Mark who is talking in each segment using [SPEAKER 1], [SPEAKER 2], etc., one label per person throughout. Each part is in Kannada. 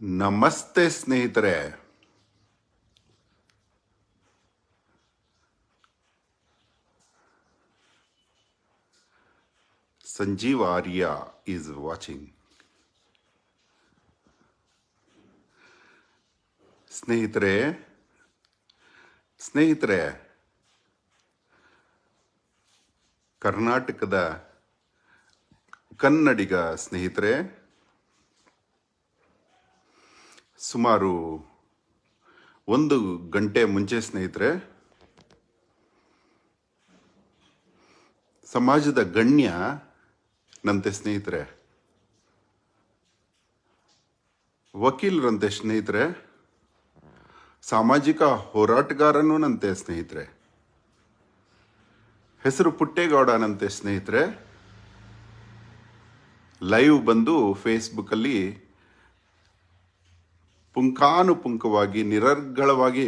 [SPEAKER 1] ನಮಸ್ತೆ ಸ್ನೇಹಿತರೆ. ಸಂಜೀವ್ ಆರ್ಯ ಈಸ್ ವಾಚಿಂಗ್. ಸ್ನೇಹಿತರೆ ಸ್ನೇಹಿತರೆ ಕರ್ನಾಟಕದ ಕನ್ನಡಿಗ ಸ್ನೇಹಿತರೆ, ಸುಮಾರು 1 ಗಂಟೆ ಮುಂಚೆ ಸ್ನೇಹಿತರೆ, ಸಮಾಜದ ಗಣ್ಯ ನಂತೆ ಸ್ನೇಹಿತರೆ, ವಕೀಲರಂತೆ ಸ್ನೇಹಿತರೆ, ಸಾಮಾಜಿಕ ಹೋರಾಟಗಾರನೂ ನಂತೆ ಸ್ನೇಹಿತರೆ, ಹೆಸರು ಪುಟ್ಟೇಗೌಡನಂತೆ ಸ್ನೇಹಿತರೆ, ಲೈವ್ ಬಂದು ಫೇಸ್ಬುಕ್ಕಲ್ಲಿ ಪುಂಖಾನುಪುಂಖವಾಗಿ ನಿರರ್ಗಳವಾಗಿ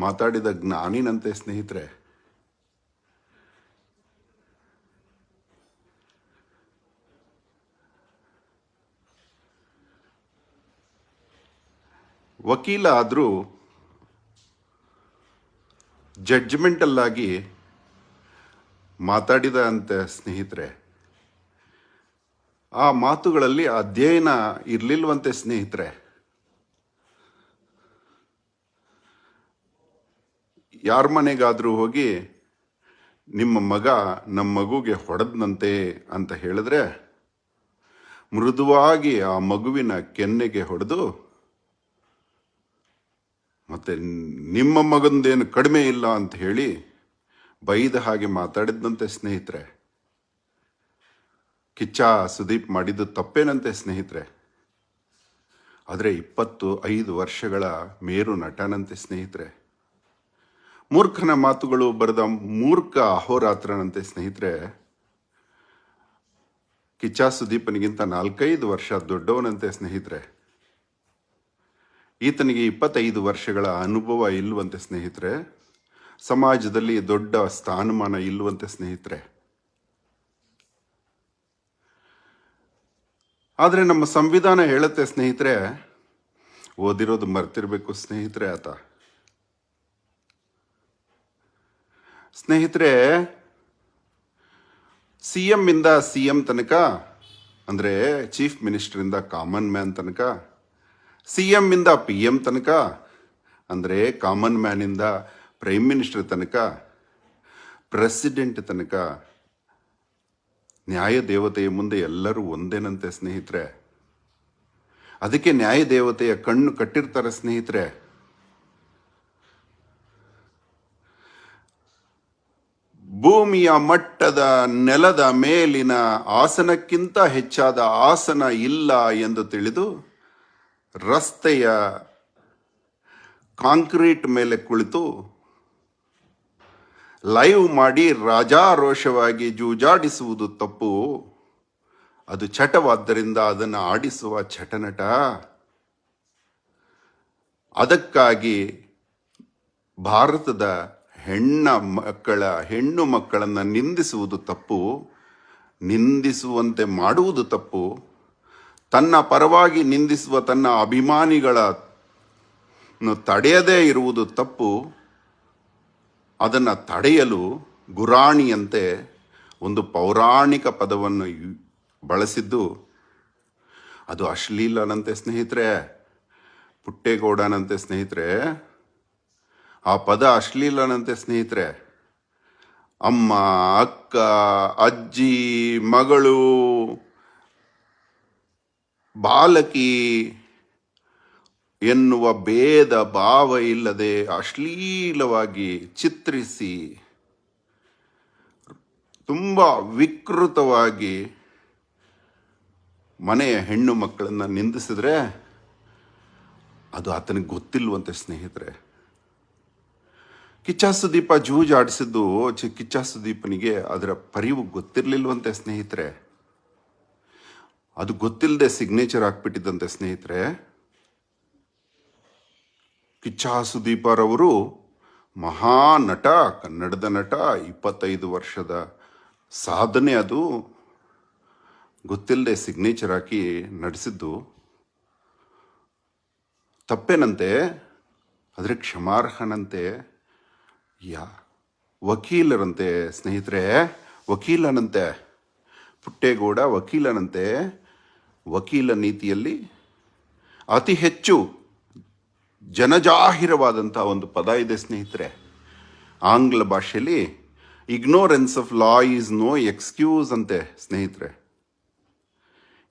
[SPEAKER 1] ಮಾತಾಡಿದ ಜ್ಞಾನಿನಂತೆ ಸ್ನೇಹಿತರೆ, ವಕೀಲ ಆದರೂ ಜಡ್ಜ್ಮೆಂಟಲ್ಲಾಗಿ ಮಾತಾಡಿದ ಅಂತ ಸ್ನೇಹಿತರೆ, ಆ ಮಾತುಗಳಲ್ಲಿ ಅಧ್ಯಯನ ಇರಲಿಲ್ವಂತೆ ಸ್ನೇಹಿತರೆ. ಯಾರ ಮನೆಗಾದರೂ ಹೋಗಿ ನಿಮ್ಮ ಮಗ ನಮ್ಮ ಮಗುಗೆ ಹೊಡೆದ್ನಂತೆ ಅಂತ ಹೇಳಿದ್ರೆ, ಮೃದುವಾಗಿ ಆ ಮಗುವಿನ ಕೆನ್ನೆಗೆ ಹೊಡೆದು, ಮತ್ತೆ ನಿಮ್ಮ ಮಗಂದೇನು ಕಡಿಮೆ ಇಲ್ಲ ಅಂತ ಹೇಳಿ ಬೈದ ಹಾಗೆ ಮಾತಾಡಿದಂತೆ ಸ್ನೇಹಿತರೆ. ಕಿಚ್ಚ ಸುದೀಪ್ ಮಾಡಿದ್ದು ತಪ್ಪೇನಂತೆ ಸ್ನೇಹಿತರೆ, ಆದರೆ 25 ವರ್ಷಗಳ ಮೇರು ನಟನಂತೆ ಸ್ನೇಹಿತರೆ, ಮೂರ್ಖನ ಮಾತುಗಳು ಬರೆದ ಮೂರ್ಖ ಅಹೋರಾತ್ರನಂತೆ ಸ್ನೇಹಿತರೆ. ಕಿಚ್ಚ ಸುದೀಪನಿಗಿಂತ 4-5 ವರ್ಷ ದೊಡ್ಡವನಂತೆ ಸ್ನೇಹಿತರೆ. ಈತನಿಗೆ 25 ವರ್ಷಗಳ ಅನುಭವ ಇಲ್ಲವಂತೆ ಸ್ನೇಹಿತರೆ. ಸಮಾಜದಲ್ಲಿ ದೊಡ್ಡ ಸ್ಥಾನಮಾನ ಇಲ್ಲವಂತೆ ಸ್ನೇಹಿತರೆ. ಆದರೆ ನಮ್ಮ ಸಂವಿಧಾನ ಹೇಳುತ್ತೆ ಸ್ನೇಹಿತರೆ, ಓದಿರೋದು ಮರ್ತಿರ್ಬೇಕು ಸ್ನೇಹಿತರೆ ಆತ. ಸ್ನೇಹಿತರೆ, CM ಇಂದ CM ತನಕ, ಅಂದರೆ ಚೀಫ್ ಮಿನಿಸ್ಟರಿಂದ ಕಾಮನ್ ಮ್ಯಾನ್ ತನಕ, CM ಇಂದ PM ತನಕ, ಅಂದರೆ ಕಾಮನ್ ಮ್ಯಾನಿಂದ ಪ್ರೈಮ್ ಮಿನಿಸ್ಟರ್ ತನಕ, ಪ್ರೆಸಿಡೆಂಟ್ ತನಕ, ನ್ಯಾಯ ದೇವತೆಯ ಮುಂದೆ ಎಲ್ಲರೂ ಒಂದೇನಂತೆ ಸ್ನೇಹಿತರೆ. ಅದಕ್ಕೆ ನ್ಯಾಯ ದೇವತೆಯ ಕಣ್ಣು ಕಟ್ಟಿರ್ತಾರೆ ಸ್ನೇಹಿತರೆ. ಭೂಮಿಯ ಮಟ್ಟದ ನೆಲದ ಮೇಲಿನ ಆಸನಕ್ಕಿಂತ ಹೆಚ್ಚಾದ ಆಸನ ಇಲ್ಲ ಎಂದು ತಿಳಿದು ರಸ್ತೆಯ ಕಾಂಕ್ರೀಟ್ ಮೇಲೆ ಕುಳಿತು ಲೈವ್ ಮಾಡಿ ರಾಜಾರೋಷವಾಗಿ ಜೂಜಾಡಿಸುವುದು ತಪ್ಪು. ಅದು ಚಟವಾದ್ದರಿಂದ ಅದನ್ನು ಆಡಿಸುವ ಚಟನಟ. ಅದಕ್ಕಾಗಿ ಭಾರತದ ಹೆಣ್ಣು ಮಕ್ಕಳನ್ನು ನಿಂದಿಸುವುದು ತಪ್ಪು, ನಿಂದಿಸುವಂತೆ ಮಾಡುವುದು ತಪ್ಪು. ತನ್ನ ಪರವಾಗಿ ನಿಂದಿಸುವ ತನ್ನ ಅಭಿಮಾನಿಗಳನ್ನು ತಡೆಯದೇ ಇರುವುದು ತಪ್ಪು. ಅದನ್ನು ತಡೆಯಲು ಗುರಾಣಿಯಂತೆ ಒಂದು ಪೌರಾಣಿಕ ಪದವನ್ನು ಬಳಸಿದ್ದು, ಅದು ಅಶ್ಲೀಲನಂತೆ ಸ್ನೇಹಿತರೆ, ಪುಟ್ಟೇಗೌಡನಂತೆ ಸ್ನೇಹಿತರೆ. ಆ ಪದ ಅಶ್ಲೀಲನಂತೆ ಸ್ನೇಹಿತರೆ. ಅಮ್ಮ, ಅಕ್ಕ, ಅಜ್ಜಿ, ಮಗಳು, ಬಾಲಕಿ ಎನ್ನುವ ಭೇದ ಭಾವ ಇಲ್ಲದೆ ಅಶ್ಲೀಲವಾಗಿ ಚಿತ್ರಿಸಿ ತುಂಬ ವಿಕೃತವಾಗಿ ಮನೆಯ ಹೆಣ್ಣು ಮಕ್ಕಳನ್ನು ನಿಂದಿಸಿದ್ರೆ ಅದು ಆತನಿಗೆ ಗೊತ್ತಿಲ್ವಂತೆ ಸ್ನೇಹಿತರೆ. ಕಿಚ್ಚ ಸುದೀಪ ಜೂಜಾಡಿಸಿದ್ದು ಕಿಚ್ಚ ಸುದೀಪನಿಗೆ ಅದರ ಪರಿವು ಗೊತ್ತಿರಲಿಲ್ವಂತೆ ಸ್ನೇಹಿತರೆ. ಅದು ಗೊತ್ತಿಲ್ಲದೆ ಸಿಗ್ನೇಚರ್ ಹಾಕ್ಬಿಟ್ಟಿದ್ದಂತೆ ಸ್ನೇಹಿತರೆ. ಕಿಚ್ಚ ಸುದೀಪರವರು ಮಹಾನಟ, ಕನ್ನಡದ ನಟ, 25 ವರ್ಷದ ಸಾಧನೆ. ಅದು ಗೊತ್ತಿಲ್ಲದೆ ಸಿಗ್ನೇಚರ್ ಹಾಕಿ ನಡೆಸಿದ್ದು. ತಪ್ಪೇನಂತೆ, ಆದರೆ ಕ್ಷಮಾರ್ಹನಂತೆ. ಯಾ ವಕೀಲರಂತೆ ಸ್ನೇಹಿತರೆ, ವಕೀಲನಂತೆ ಪುಟ್ಟೇಗೌಡ, ವಕೀಲನಂತೆ. ವಕೀಲ ನೀತಿಯಲ್ಲಿ ಅತಿ ಹೆಚ್ಚು ಜನಜಾಹಿರವಾದಂಥ ಒಂದು ಪದ ಇದೆ ಸ್ನೇಹಿತರೆ, ಆಂಗ್ಲ ಭಾಷೆಯಲ್ಲಿ ignorance of law is no excuse ಅಂತೆ ಸ್ನೇಹಿತರೆ.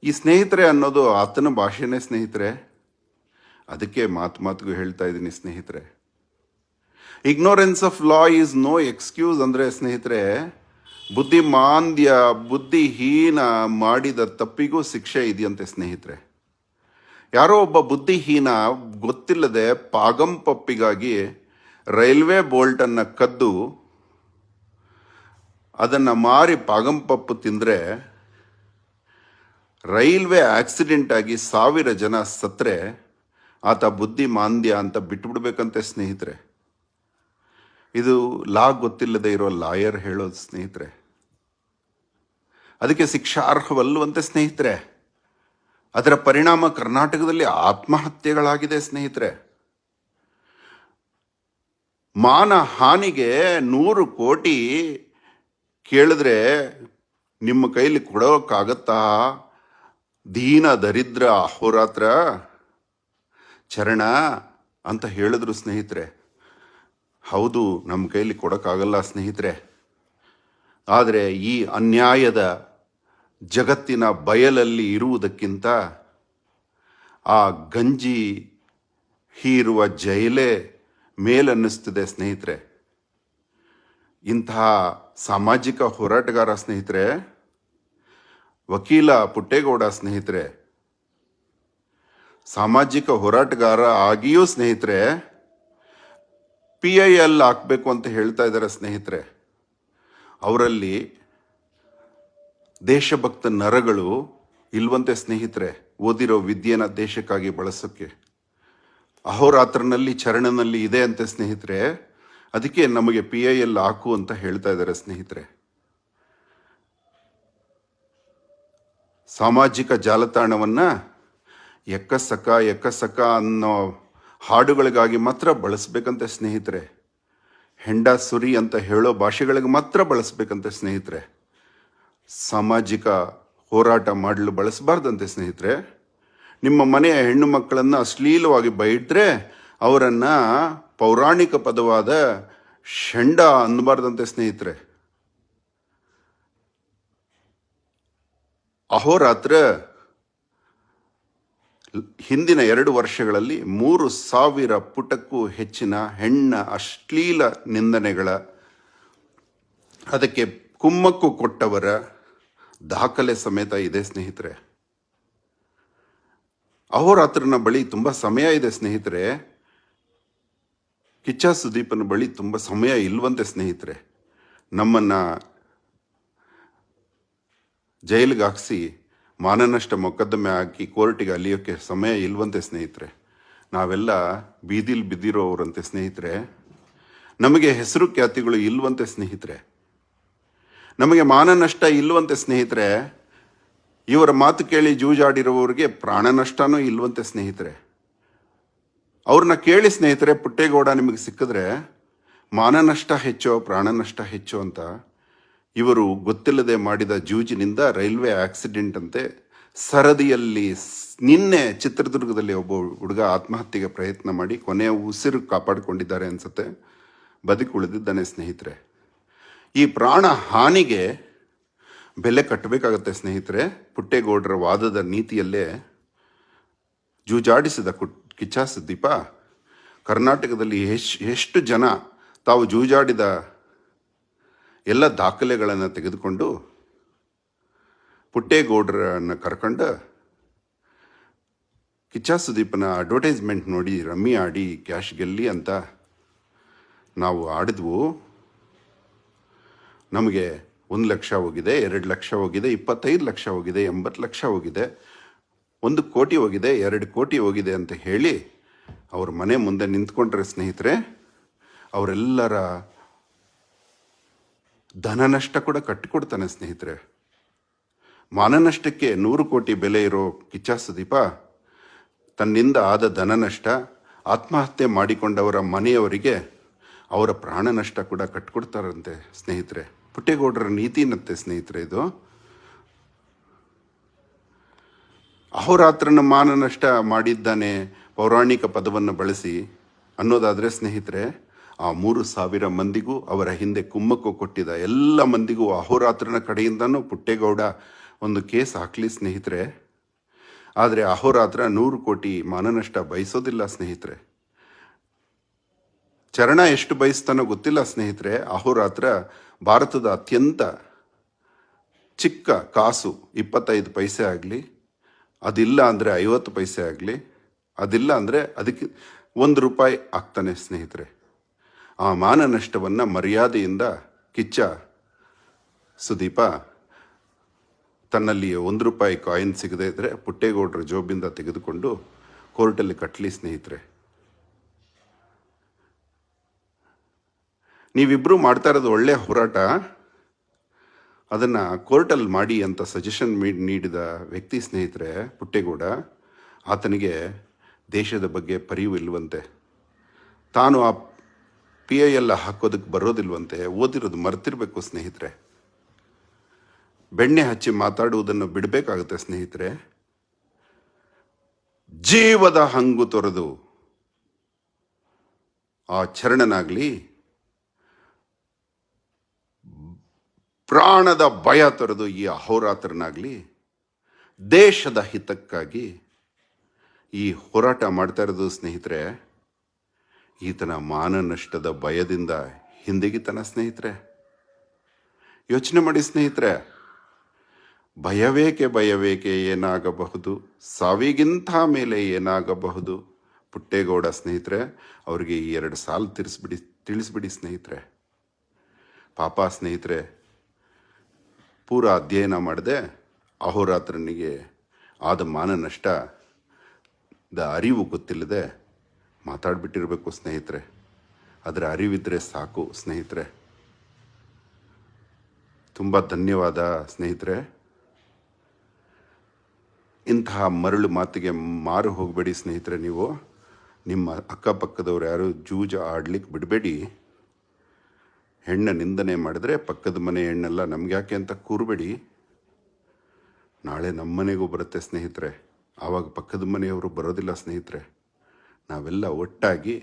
[SPEAKER 1] ಈ ಸ್ನೇಹಿತರೆ ಅನ್ನೋದು ಆತನ ಭಾಷೆನೇ ಸ್ನೇಹಿತರೆ, ಅದಕ್ಕೆ ಮಾತಿಗೂ ಹೇಳ್ತಾ ಇದ್ದೀನಿ ಸ್ನೇಹಿತರೆ. Ignorance of law is no excuse ಅಂದರೆ ಸ್ನೇಹಿತರೆ, ಬುದ್ಧಿಮಾಂದ್ಯ, ಬುದ್ಧಿಹೀನ ಮಾಡಿದ ತಪ್ಪಿಗೂ ಶಿಕ್ಷೆ ಇದೆಯಂತೆ ಸ್ನೇಹಿತರೆ. ಯಾರೋ ಒಬ್ಬ ಬುದ್ಧಿಹೀನ ಗೊತ್ತಿಲ್ಲದೆ ಪಾಗಂಪಪ್ಪಿಗಾಗಿ ರೈಲ್ವೆ ಬೋಲ್ಟನ್ನು ಕದ್ದು ಅದನ್ನು ಮಾರಿ ಪಾಗಂಪಪ್ಪು ತಿಂದರೆ ರೈಲ್ವೆ ಆಕ್ಸಿಡೆಂಟ್ ಆಗಿ 1000 ಜನ ಸತ್ತರೆ ಆತ ಬುದ್ಧಿಮಾಂದ್ಯ ಅಂತ ಬಿಟ್ಟುಬಿಡ್ಬೇಕಂತೆ ಸ್ನೇಹಿತರೆ. ಇದು ಲಾ ಗೊತ್ತಿಲ್ಲದೆ ಇರೋ ಲಾಯರ್ ಹೇಳೋದು ಸ್ನೇಹಿತರೆ. ಅದಕ್ಕೆ ಶಿಕ್ಷಾರ್ಹವಲ್ಲವಂತೆ ಸ್ನೇಹಿತರೆ. ಅದರ ಪರಿಣಾಮ ಕರ್ನಾಟಕದಲ್ಲಿ ಆತ್ಮಹತ್ಯೆಗಳಾಗಿದೆ ಸ್ನೇಹಿತರೆ. ಮಾನ ಹಾನಿಗೆ 100 ಕೋಟಿ ಕೇಳಿದ್ರೆ ನಿಮ್ಮ ಕೈಲಿ ಕೊಡೋಕ್ಕಾಗತ್ತಾ? ದೀನ ದರಿದ್ರ ಅಹೋರಾತ್ರ ಚರಣ ಅಂತ ಹೇಳಿದ್ರು ಸ್ನೇಹಿತರೆ. ಹೌದು, ನಮ್ಮ ಕೈಲಿ ಕೊಡೋಕ್ಕಾಗಲ್ಲ ಸ್ನೇಹಿತರೆ. ಆದರೆ ಈ ಅನ್ಯಾಯದ ಜಗತ್ತಿನ ಬಯಲಲ್ಲಿ ಇರುವುದಕ್ಕಿಂತ ಆ ಗಂಜಿ ಹೀರುವ ಜೈಲೇ ಮೇಲನ್ನಿಸ್ತಿದೆ ಸ್ನೇಹಿತರೆ. ಇಂತಹ ಸಾಮಾಜಿಕ ಹೋರಾಟಗಾರ ಸ್ನೇಹಿತರೆ, ವಕೀಲ ಪುಟ್ಟೇಗೌಡ ಸ್ನೇಹಿತರೆ, ಸಾಮಾಜಿಕ ಹೋರಾಟಗಾರ ಆಗಿಯೂ ಸ್ನೇಹಿತರೆ PIL ಹಾಕಬೇಕು ಅಂತ ಹೇಳ್ತಾ ಇದ್ದಾರೆ ಸ್ನೇಹಿತರೆ. ಅವರಲ್ಲಿ ದೇಶಭಕ್ತ ನರಗಳು ಇಲ್ವಂತೆ ಸ್ನೇಹಿತರೆ. ಓದಿರೋ ವಿದ್ಯೆನ ದೇಶಕ್ಕಾಗಿ ಬಳಸೋಕ್ಕೆ ಅಹೋರಾತ್ರನಲ್ಲಿ ಚರಣನಲ್ಲಿ ಇದೆ ಅಂತೆ ಸ್ನೇಹಿತರೆ. ಅದಕ್ಕೆ ನಮಗೆ PIL ಹಾಕು ಅಂತ ಹೇಳ್ತಾ ಇದ್ದಾರೆ ಸ್ನೇಹಿತರೆ. ಸಾಮಾಜಿಕ ಜಾಲತಾಣವನ್ನು ಎಕ್ಕಸಕ ಅನ್ನೋ ಹಾಡುಗಳಿಗಾಗಿ ಮಾತ್ರ ಬಳಸಬೇಕಂತೆ ಸ್ನೇಹಿತರೆ. ಹೆಂಡ ಸುರಿ ಅಂತ ಹೇಳೋ ಭಾಷೆಗಳಿಗೆ ಮಾತ್ರ ಬಳಸಬೇಕಂತೆ ಸ್ನೇಹಿತರೆ. ಸಾಮಾಜಿಕ ಹೋರಾಟ ಮಾಡಲು ಬಳಸಬಾರ್ದಂತೆ ಸ್ನೇಹಿತರೆ. ನಿಮ್ಮ ಮನೆಯ ಹೆಣ್ಣು ಮಕ್ಕಳನ್ನು ಅಶ್ಲೀಲವಾಗಿ ಬೈಟ್ರೆ ಅವರನ್ನು ಪೌರಾಣಿಕ ಪದವಾದ ಶೆಂಡ ಅನ್ನಬಾರ್ದಂತೆ ಸ್ನೇಹಿತರೆ. ಅಹೋರಾತ್ರ ಹಿಂದಿನ 2 ವರ್ಷಗಳಲ್ಲಿ 3,000 ಪುಟಕ್ಕೂ ಹೆಚ್ಚಿನ ಹೆಣ್ಣ ಅಶ್ಲೀಲ ನಿಂದನೆಗಳ ಅದಕ್ಕೆ ಕುಮ್ಮಕ್ಕು ಕೊಟ್ಟವರ ದಾಖಲೆ ಸಮೇತ ಇದೆ ಸ್ನೇಹಿತರೆ. ಅಹೋರಾತ್ರನ ಬಳಿ ತುಂಬ ಸಮಯ ಇದೆ ಸ್ನೇಹಿತರೆ. ಕಿಚ್ಚ ಸುದೀಪನ ಬಳಿ ತುಂಬ ಸಮಯ ಇಲ್ವಂತೆ ಸ್ನೇಹಿತರೆ. ನಮ್ಮನ್ನು ಜೈಲಿಗೆ ಹಾಕಿಸಿ ಮಾನನಷ್ಟ ಮೊಕದ್ದಮೆ ಹಾಕಿ ಕೋರ್ಟಿಗೆ ಅಲಿಯೋಕ್ಕೆ ಸಮಯ ಇಲ್ವಂತೆ ಸ್ನೇಹಿತರೆ. ನಾವೆಲ್ಲ ಬೀದಿಲಿ ಬಿದ್ದಿರೋರಂತೆ ಸ್ನೇಹಿತರೆ. ನಮಗೆ ಹೆಸರು ಖ್ಯಾತಿಗಳು ಇಲ್ವಂತೆ ಸ್ನೇಹಿತರೆ. ನಮಗೆ ಮಾನನಷ್ಟ ಇಲ್ವಂತೆ ಸ್ನೇಹಿತರೆ. ಇವರ ಮಾತು ಕೇಳಿ ಜೂಜಾಡಿರುವವರಿಗೆ ಪ್ರಾಣ ನಷ್ಟನೂ ಇಲ್ವಂತೆ ಸ್ನೇಹಿತರೆ. ಅವ್ರನ್ನ ಕೇಳಿ ಸ್ನೇಹಿತರೆ, ಪುಟ್ಟೇಗೌಡ ನಿಮಗೆ ಸಿಕ್ಕಿದ್ರೆ ಮಾನನಷ್ಟ ಹೆಚ್ಚೋ ಪ್ರಾಣ ನಷ್ಟ ಹೆಚ್ಚೋ ಅಂತ. ಇವರು ಗೊತ್ತಿಲ್ಲದೆ ಮಾಡಿದ ಜೂಜಿನಿಂದ ರೈಲ್ವೆ ಆಕ್ಸಿಡೆಂಟ್ ಅಂತೆ. ಸರದಿಯಲ್ಲಿ ನಿನ್ನೆ ಚಿತ್ರದುರ್ಗದಲ್ಲಿ ಒಬ್ಬ ಹುಡುಗ ಆತ್ಮಹತ್ಯೆಗೆ ಪ್ರಯತ್ನ ಮಾಡಿ ಕೊನೆಯ ಉಸಿರು ಕಾಪಾಡಿಕೊಂಡಿದ್ದಾರೆ ಅನ್ಸುತ್ತೆ, ಬದುಕಿ ಉಳಿದಿದ್ದಾನೆ ಸ್ನೇಹಿತರೆ. ಈ ಪ್ರಾಣ ಹಾನಿಗೆ ಬೆಲೆ ಕಟ್ಟಬೇಕಾಗತ್ತೆ ಸ್ನೇಹಿತರೆ. ಪುಟ್ಟೇಗೌಡರ ವಾದದ ನೀತಿಯಲ್ಲೇ ಜೂಜಾಡಿಸಿದ ಕಿಚ್ಚ ಸುದೀಪ ಕರ್ನಾಟಕದಲ್ಲಿ ಎಷ್ಟು ಜನ ತಾವು ಜೂಜಾಡಿದ ಎಲ್ಲ ದಾಖಲೆಗಳನ್ನು ತೆಗೆದುಕೊಂಡು ಪುಟ್ಟೇಗೌಡರನ್ನು ಕರ್ಕೊಂಡು ಕಿಚ್ಚ ಸುದೀಪನ ಅಡ್ವರ್ಟೈಸ್ಮೆಂಟ್ ನೋಡಿ ರಮ್ಮಿ ಆಡಿ ಕ್ಯಾಶ್ ಗೆಲ್ಲಿ ಅಂತ ನಾವು ಆಡಿದ್ವು. ನಮಗೆ 1 ಲಕ್ಷ ಹೋಗಿದೆ, 2 ಲಕ್ಷ ಹೋಗಿದೆ, 25 ಲಕ್ಷ ಹೋಗಿದೆ, 80 ಲಕ್ಷ ಹೋಗಿದೆ, 1 ಕೋಟಿ ಹೋಗಿದೆ, 2 ಕೋಟಿ ಹೋಗಿದೆ ಅಂತ ಹೇಳಿ ಅವ್ರ ಮನೆ ಮುಂದೆ ನಿಂತ್ಕೊಂಡ್ರೆ ಸ್ನೇಹಿತರೆ, ಅವರೆಲ್ಲರ ಧನ ನಷ್ಟ ಕೂಡ ಕಟ್ಟಿಕೊಡ್ತಾನೆ ಸ್ನೇಹಿತರೆ. ಮಾನನಷ್ಟಕ್ಕೆ 100 ಕೋಟಿ ಬೆಲೆ ಇರೋ ಕಿಚ್ಚ ಸುದೀಪ ತನ್ನಿಂದ ಆದ ಧನ ನಷ್ಟ, ಆತ್ಮಹತ್ಯೆ ಮಾಡಿಕೊಂಡವರ ಮನೆಯವರಿಗೆ ಅವರ ಪ್ರಾಣ ನಷ್ಟ ಕೂಡ ಕಟ್ಕೊಡ್ತಾರಂತೆ ಸ್ನೇಹಿತರೆ. ಪುಟ್ಟೇಗೌಡರ ನೀತಿನಂತೆ ಸ್ನೇಹಿತರೆ ಇದು. ಅಹೋರಾತ್ರನ ಮಾನನಷ್ಟ ಮಾಡಿದ್ದಾನೆ ಪೌರಾಣಿಕ ಪದವನ್ನು ಬಳಸಿ ಅನ್ನೋದಾದರೆ ಸ್ನೇಹಿತರೆ, ಆ 3,000 ಮಂದಿಗೂ ಅವರ ಹಿಂದೆ ಕುಮ್ಮಕ್ಕು ಕೊಟ್ಟಿದ್ದ ಎಲ್ಲ ಮಂದಿಗೂ ಅಹೋರಾತ್ರನ ಕಡೆಯಿಂದನೂ ಪುಟ್ಟೇಗೌಡ ಒಂದು ಕೇಸ್ ಹಾಕಲಿ ಸ್ನೇಹಿತರೆ. ಆದರೆ ಅಹೋರಾತ್ರ 100 ಕೋಟಿ ಮಾನನಷ್ಟ ಬಯಸೋದಿಲ್ಲ ಸ್ನೇಹಿತರೆ. ಚರಣ ಎಷ್ಟು ಬಯಸ್ತಾನೋ ಗೊತ್ತಿಲ್ಲ ಸ್ನೇಹಿತರೆ. ಅಹೋರಾತ್ರ ಭಾರತದ ಅತ್ಯಂತ ಚಿಕ್ಕ ಕಾಸು 25 ಪೈಸೆ ಆಗಲಿ, ಅದಿಲ್ಲ ಅಂದರೆ 50 ಪೈಸೆ ಆಗಲಿ, ಅದಿಲ್ಲ ಅಂದರೆ ಅದಕ್ಕೆ 1 ರೂಪಾಯಿ ಆಗ್ತಾನೆ ಸ್ನೇಹಿತರೆ. ಆ ಮಾನನಷ್ಟವನ್ನು ಮರ್ಯಾದೆಯಿಂದ ಕಿಚ್ಚ ಸುದೀಪ ತನ್ನಲ್ಲಿ 1 ರೂಪಾಯಿ ಕಾಯಿನ್ ಸಿಗದೇ ಇದ್ದರೆ ಪುಟ್ಟೇಗೌಡರ ಜೋಬಿಂದ ತೆಗೆದುಕೊಂಡು ಕೋರ್ಟಲ್ಲಿ ಕಟ್ಟಲಿ ಸ್ನೇಹಿತರೆ. ನೀವಿಬ್ಬರು ಮಾಡ್ತಾ ಇರೋದು ಒಳ್ಳೆಯ ಹೋರಾಟ, ಅದನ್ನು ಕೋರ್ಟಲ್ಲಿ ಮಾಡಿ ಅಂತ ಸಜೆಷನ್ ನೀಡಿದ ವ್ಯಕ್ತಿ ಸ್ನೇಹಿತರೆ ಪುಟ್ಟೇಗೌಡ. ಆತನಿಗೆ ದೇಶದ ಬಗ್ಗೆ ಪರಿವು ಇಲ್ವಂತೆ, ತಾನು ಆ PIL ಹಾಕೋದಕ್ಕೆ ಬರೋದಿಲ್ವಂತೆ, ಓದಿರೋದು ಮರ್ತಿರ್ಬೇಕು ಸ್ನೇಹಿತರೆ. ಬೆಣ್ಣೆ ಹಚ್ಚಿ ಮಾತಾಡುವುದನ್ನು ಬಿಡಬೇಕಾಗುತ್ತೆ ಸ್ನೇಹಿತರೆ. ಜೀವದ ಹಂಗು ತೊರೆದು ಆ ಚರಣನಾಗಲಿ, ಪ್ರಾಣದ ಭಯ ತೊರೆದು ಈ ಅಹೋರಾತ್ರನಾಗಲಿ ದೇಶದ ಹಿತಕ್ಕಾಗಿ ಈ ಹೋರಾಟ ಮಾಡ್ತಾ ಇರೋದು ಸ್ನೇಹಿತರೆ. ಈತನ ಮಾನನಷ್ಟದ ಭಯದಿಂದ ಹಿಂದೆಗಿತನ ಸ್ನೇಹಿತರೆ. ಯೋಚನೆ ಮಾಡಿ ಸ್ನೇಹಿತರೆ, ಭಯವೇಕೆ ಏನಾಗಬಹುದು, ಸಾವಿಗಿಂತ ಮೇಲೆ ಏನಾಗಬಹುದು. ಪುಟ್ಟೇಗೌಡ ಸ್ನೇಹಿತರೆ, ಅವರಿಗೆ ಈ 2 ಸಾಲು ತಿಳಿಸ್ಬಿಡಿ ಸ್ನೇಹಿತರೆ. ಪಾಪ ಸ್ನೇಹಿತರೆ, ಪೂರ ಅಧ್ಯಯನ ಮಾಡದೆ ಅಹೋರಾತ್ರನಿಗೆ ಆದ ಮಾನನಷ್ಟದ ಅರಿವು ಗೊತ್ತಿಲ್ಲದೆ ಮಾತಾಡ್ಬಿಟ್ಟಿರಬೇಕು ಸ್ನೇಹಿತರೆ. ಅದರ ಅರಿವಿದ್ರೆ ಸಾಕು ಸ್ನೇಹಿತರೆ. ತುಂಬ ಧನ್ಯವಾದ ಸ್ನೇಹಿತರೆ. ಇಂತಹ ಮರಳು ಮಾತಿಗೆ ಮಾರು ಹೋಗಬೇಡಿ ಸ್ನೇಹಿತರೆ. ನೀವು ನಿಮ್ಮ ಅಕ್ಕಪಕ್ಕದವ್ರು ಯಾರು ಜೂಜ ಆಡ್ಲಿಕ್ಕೆ ಬಿಡಬೇಡಿ. ಹೆಣ್ಣ ನಿಂದನೆ ಮಾಡಿದ್ರೆ ಪಕ್ಕದ ಮನೆ ಹೆಣ್ಣೆಲ್ಲ ನಮ್ಗೆ ಯಾಕೆ ಅಂತ ಕೂರಬೇಡಿ. ನಾಳೆ ನಮ್ಮ ಮನೆಗೂ ಬರುತ್ತೆ ಸ್ನೇಹಿತರೆ, ಆವಾಗ ಪಕ್ಕದ ಮನೆಯವರು ಬರೋದಿಲ್ಲ ಸ್ನೇಹಿತರೆ. ನಾವೆಲ್ಲ ಒಟ್ಟಾಗಿ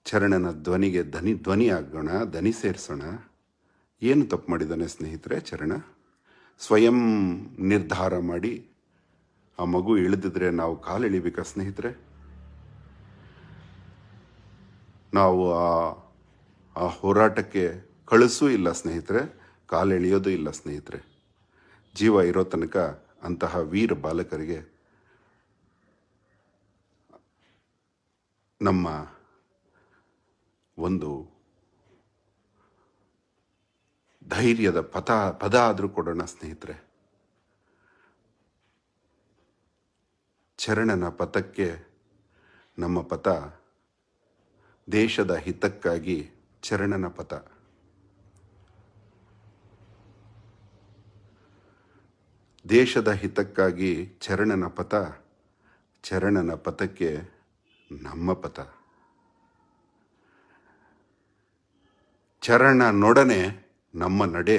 [SPEAKER 1] ಚರಣನ ಧ್ವನಿಗೆ ಧ್ವನಿ ಆಗೋಣ, ದನಿ ಸೇರಿಸೋಣ. ಏನು ತಪ್ಪು ಮಾಡಿದ್ದಾನೆ ಸ್ನೇಹಿತರೆ ಚರಣ? ಸ್ವಯಂ ನಿರ್ಧಾರ ಮಾಡಿ ಆ ಮಗು ಇಳಿದಿದ್ರೆ ನಾವು ಕಾಲು ಎಳಿಬೇಕಾ ಸ್ನೇಹಿತರೆ? ನಾವು ಆ ಹೋರಾಟಕ್ಕೆ ಕಳಿಸೂ ಇಲ್ಲ ಸ್ನೇಹಿತರೆ, ಕಾಲು ಎಳೆಯೋದು ಇಲ್ಲ ಸ್ನೇಹಿತರೆ. ಜೀವ ಇರೋ ತನಕ ಅಂತಹ ವೀರ ಬಾಲಕರಿಗೆ ನಮ್ಮ ಒಂದು ಧೈರ್ಯದ ಪದ ಆದರೂ ಕೊಡೋಣ ಸ್ನೇಹಿತರೆ. ಚರಣನ ಪಥಕ್ಕೆ ನಮ್ಮ ಪಥ, ದೇಶದ ಹಿತಕ್ಕಾಗಿ ಚರಣನ ಪಥ. ದೇಶದ ಹಿತಕ್ಕಾಗಿ ಚರಣನ ಪಥ, ಚರಣನ ಪಥಕ್ಕೆ ನಮ್ಮ ಪಥ. ಚರಣನೊಡನೆ ನಮ್ಮ ನಡೆ,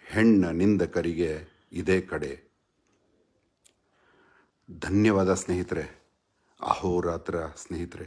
[SPEAKER 1] ಹೆಣ್ಣ ನಿಂದಕರಿಗೆ ಇದೇ ಕಡೆ. ಧನ್ಯವಾದ ಸ್ನೇಹಿತರೆ. ಅಹೋರಾತ್ರ ಸ್ನೇಹಿತರೆ.